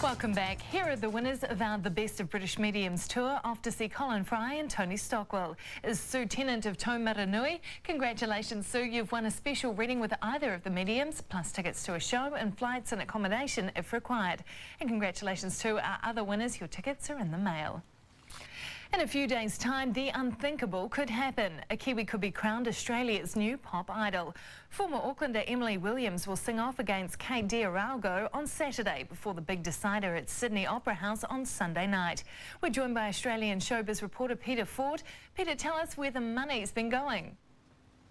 Welcome back. Here are the winners of our The Best of British Mediums tour, off to see Colin Fry and Tony Stockwell. Is Sue Tennant of Taumaranui. Congratulations, Sue. You've won a special reading with either of the mediums, plus tickets to a show and flights and accommodation if required. And congratulations to our other winners. Your tickets are in the mail. In a few days' time, the unthinkable could happen. A Kiwi could be crowned Australia's new pop idol. Former Aucklander Emily Williams will sing off against Kate Diaraugo on Saturday before the big decider at Sydney Opera House on Sunday night. We're joined by Australian showbiz reporter Peter Ford. Peter, tell us where the money's been going.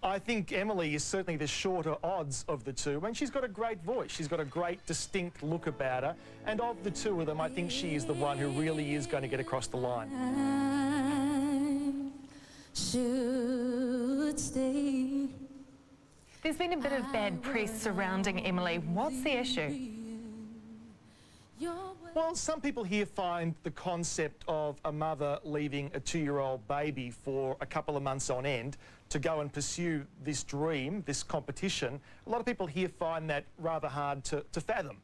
I think Emily is certainly the shorter odds of the two, and she's got a great voice. She's got a great, distinct look about her. And of the two of them, I think she is the one who really is going to get across the line. There's been a bit of bad press surrounding Emily. What's the issue? Well, some people here find the concept of a mother leaving a 2-year-old baby for a couple of months on end to go and pursue this dream, this competition. A lot of people here find that rather hard to fathom.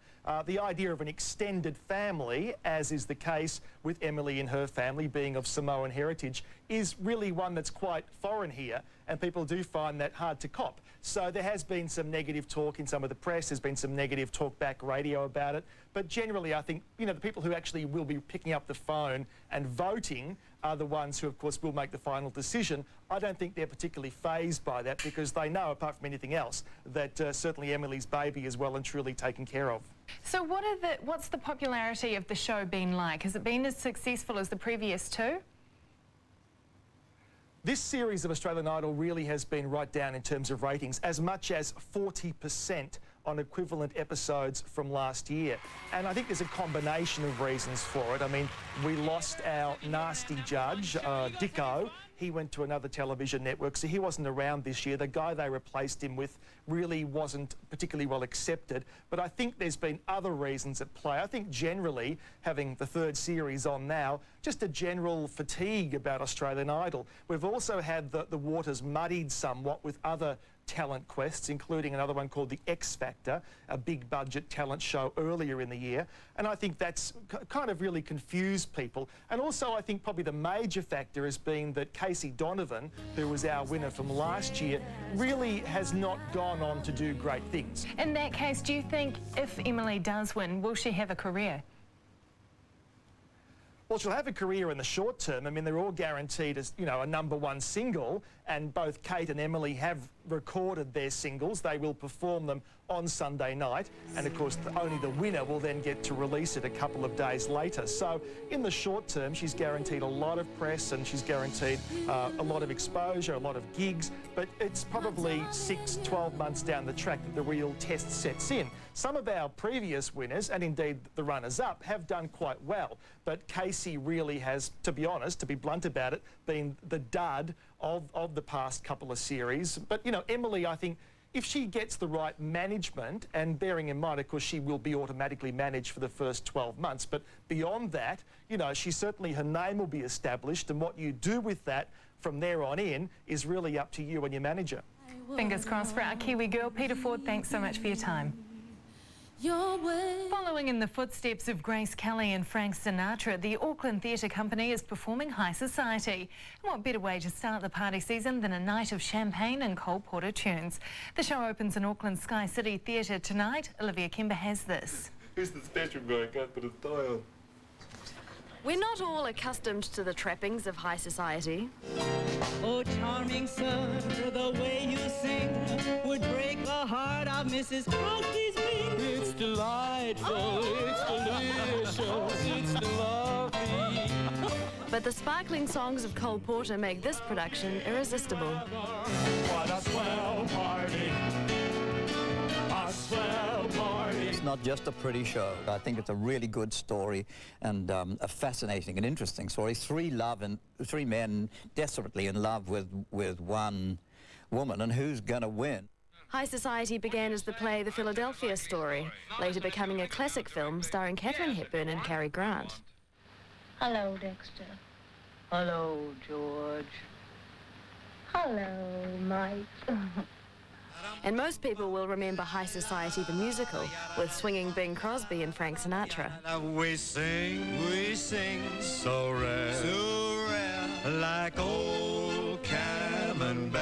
The idea of an extended family, as is the case with Emily and her family being of Samoan heritage, is really one that's quite foreign here, and people do find that hard to cop. So there has been some negative talk in some of the press, there's been some negative talkback radio about it, but generally I think, you know, the people who actually will be picking up the phone and voting are the ones who, of course, will make the final decision. I don't think they're particularly fazed by that because they know, apart from anything else, that certainly Emily's baby is well and truly taken care of. So what's the popularity of the show been like? Has it been as successful as the previous two? This series of Australian Idol really has been right down in terms of ratings, as much as 40% on equivalent episodes from last year. And I think there's a combination of reasons for it. I mean, we lost our nasty judge, Dicko. He went to another television network, so he wasn't around this year. The guy they replaced him with really wasn't particularly well accepted. But I think there's been other reasons at play. I think generally, having the third series on now, just a general fatigue about Australian Idol. We've also had the waters muddied somewhat with other talent quests, including another one called the X Factor, a big budget talent show earlier in the year. And I think that's kind of really confused people. And also I think probably the major factor has been that Casey Donovan, who was our winner from last year, really has not gone on to do great things. In that case, do you think if Emily does win, will she have a career? Well, she'll have a career in the short term. I mean, they're all guaranteed as, you know, a #1 single, and both Kate and Emily have recorded their singles. They will perform them on Sunday night, and of course only the winner will then get to release it a couple of days later. So in the short term, she's guaranteed a lot of press and she's guaranteed a lot of exposure, a lot of gigs, but it's probably 6-12 months down the track that the real test sets in. Some of our previous winners, and indeed the runners-up, have done quite well, but Casey really has, to be honest, to be blunt about it, been the dud of the past couple of series. But, you know, Emily, I think, if she gets the right management, and bearing in mind, of course, she will be automatically managed for the first 12 months, but beyond that, you know, her name will be established, and what you do with that from there on in is really up to you and your manager. Fingers crossed for our Kiwi girl. Peter Ford, thanks so much for your time. Following in the footsteps of Grace Kelly and Frank Sinatra, the Auckland Theatre Company is performing High Society. And what better way to start the party season than a night of champagne and Cole Porter tunes? The show opens in Auckland's Sky City Theatre tonight. Olivia Kimber has this. Who's the special guy? Can't put a tie on. We're not all accustomed to the trappings of high society. Oh, charming sir, the way you sing would break the heart of Mrs. Crosby's wing. It's delightful, it's delicious, it's lovely. But the sparkling songs of Cole Porter make this production irresistible. What a swell party! A swell party! It's not just a pretty show. I think it's a really good story and a fascinating and interesting story. Three men desperately in love with one woman, and who's gonna win? High Society began as the play The Philadelphia Story, later becoming a classic film starring Katharine Hepburn and Cary Grant. Hello, Dexter. Hello, George. Hello, Mike. And most people will remember High Society the musical, with swinging Bing Crosby and Frank Sinatra. We sing so rare, like old Camembert.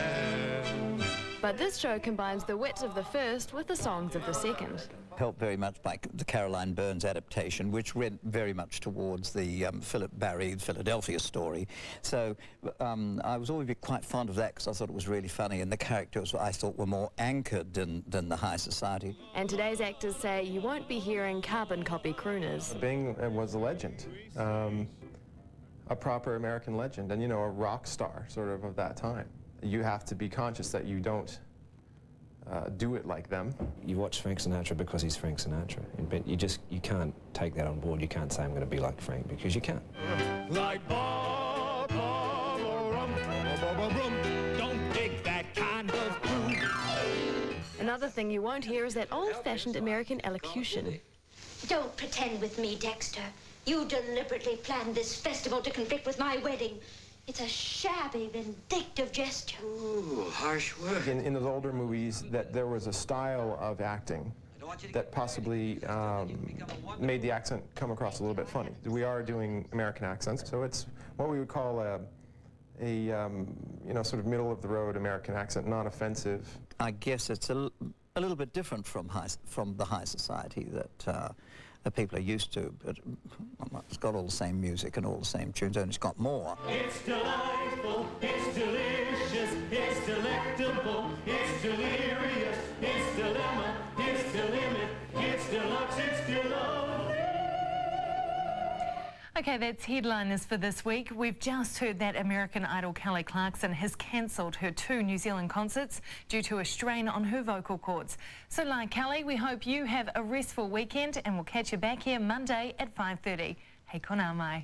But this show combines the wit of the first with the songs of the second. Helped very much by the Caroline Burns adaptation, which went very much towards the Philip Barry Philadelphia story. So I was always quite fond of that because I thought it was really funny, and the characters I thought were more anchored than the High Society. And today's actors say you won't be hearing carbon copy crooners. Bing was a legend, a proper American legend, and you know, a rock star sort of that time. You have to be conscious that you don't do it like them. You watch Frank Sinatra because he's Frank Sinatra, but you can't take that on board. You can't say I'm going to be like Frank, because you can't. Like Bob, don't take that kind of food. Another thing you won't hear is that old-fashioned American elocution. Don't pretend with me, Dexter. You deliberately planned this festival to conflict with my wedding. It's a shabby, vindictive gesture. Ooh, harsh word. In those older movies, that there was a style of acting that possibly made the accent come across a little bit funny. We are doing American accents, so it's what we would call a you know, sort of middle-of-the-road American accent, non-offensive. I guess it's a little bit different from the High Society that people are used to, but it's got all the same music and all the same tunes, and it's got more. It's delightful, it's delicious, it's delectable, it's delirious, it's dilemma, it's delimit, it's deluxe, it's deluxe. Okay, that's headliners for this week. We've just heard that American Idol Kelly Clarkson has cancelled her 2 New Zealand concerts due to a strain on her vocal cords. So like Kelly, we hope you have a restful weekend, and we'll catch you back here Monday at 5:30. Hei kona mai.